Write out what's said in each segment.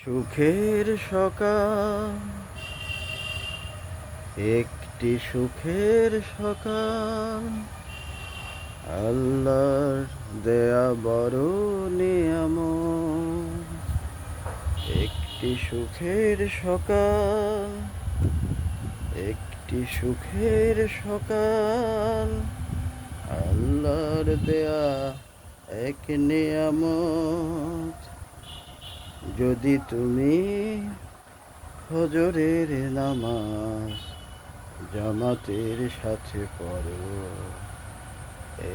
সুখের সকাল, একটি সুখের সকাল, আল্লাহর দেয়া বড় নিয়ামত। একটি সুখের সকাল, একটি সুখের সকাল, আল্লাহর দেয়া এক নিয়ামত। যদি তুমি ফজরের নামাজ জামাতের সাথে পড়ো,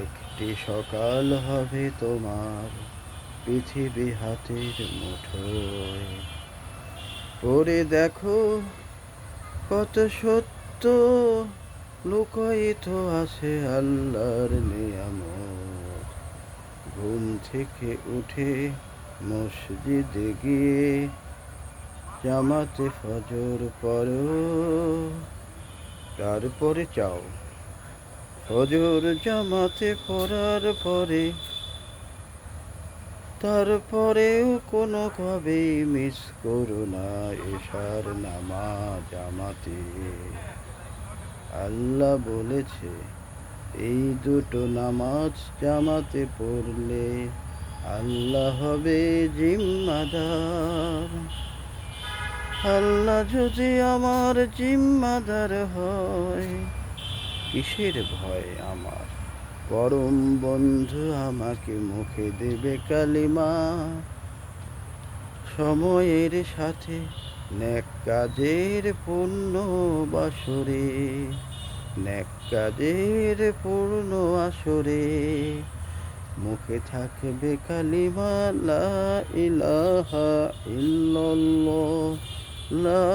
একটি সকাল হবে তোমার পৃথিবী হাতের মুঠোয়। পড়ে দেখো কত সত্য লুকায়িত আছে আল্লাহর নিয়ামত। ঘুম থেকে উঠে মসজিদে গিয়ে জামাতে ফজর পড়ো, তারপরে চাও ফজর জামাতে পড়ার পরে তারপরেও কোনোভাবেই মিস করো না এশার নামাজ জামাতে। আল্লাহ বলেছে এই দুটো নামাজ জামাতে পড়লে আল্লাহ হবে জিম্মাদার। আল্লাহ যদি আমার জিম্মাদার হয়, কিসের ভয় আমার? পরম বন্ধু আমাকে মুখে দেবে কালিমা। সময়ের সাথে নেক কাজের পূর্ণ বাসরে, নেক কাজের পূর্ণ আসরে মুখে থাকবে কালিমা লা ইলাহা ইল্লাল্লাহ, লা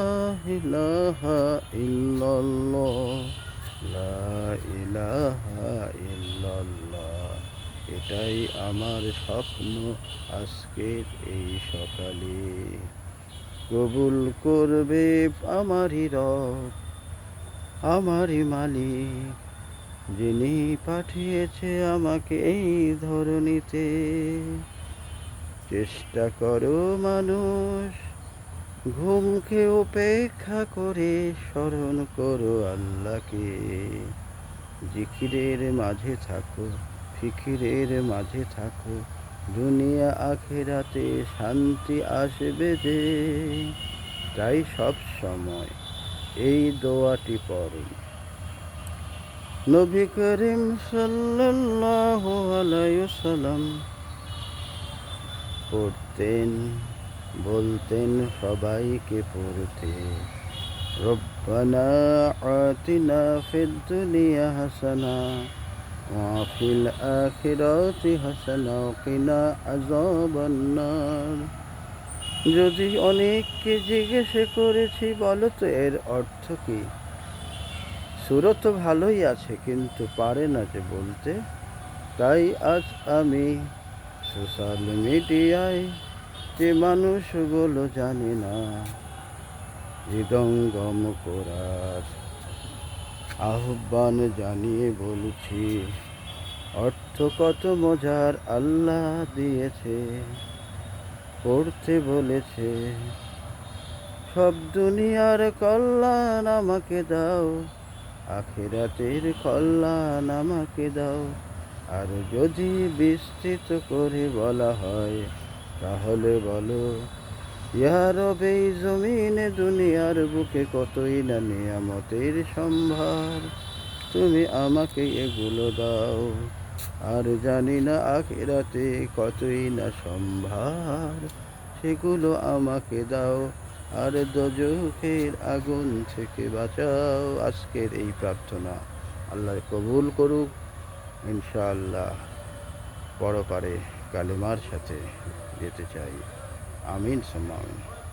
ইলাহা ইল্লাল্লাহ, লা ইলাহা ইল্লাল্লাহ। এটাই আমার স্বপ্ন আজকের এই সকালে। কবুল করবে আমারই রব, আমারই মালিক, যিনি পাঠিয়েছে আমাকে এই ধরনীতে। চেষ্টা করো মানুষ, ঘুমকে উপেক্ষা করে স্মরণ করো আল্লাহকে। জিকিরের মাঝে থাকো, ফিকিরের মাঝে থাকো, দুনিয়া আখিরাতে শান্তি আসবে যে। তাই সব সময় এই দোয়াটি পড়ুন। নবী করিম সাল্লাল্লাহু আলাইহি ওয়াসাল্লাম পড়তেন, বলতেন সবাইকে পড়তে, রব্বানা আতিনা ফিদ দুনিয়া হাসানা ওয়া ফিল আখিরাতি হাসানা ওয়া কিনা আযাবান নার। যদি অনেককে জিজ্ঞেস করেছি বলো তো এর অর্থ কি, সুরা তো ভালোই আছে কিন্তু পারে না যে বলতে। তাই আজ আমি সোশ্যাল মিডিয়ায় যে মানুষগুলো জানে না হৃদয়ঙ্গম করার আহ্বান জানিয়ে বলছি, অর্থ কত মজার আল্লাহ দিয়েছে, পড়তে বলেছে। সব দুনিয়ার কল্যাণ আমাকে দাও, আখিরাতের কল্যাণ আমাকে দাও। আর যদি বিস্তৃত করে বলা হয় তাহলে বলো, ইয়া রব এই জমিনে দুনিয়ার বুকে কতই না নিয়ামতের সম্ভার, তুমি আমাকে এগুলো দাও। আর জানি না আখিরাতে কতই না সম্ভার, সেগুলো আমাকে দাও। আর দোজখের আগুন থেকে বাঁচাও। আজকের এই প্রার্থনা আল্লাহ কবুল করুক ইনশাআল্লাহ। পরপারে কালিমার সাথে যেতে চাই। আমিন সুম্মা আমিন।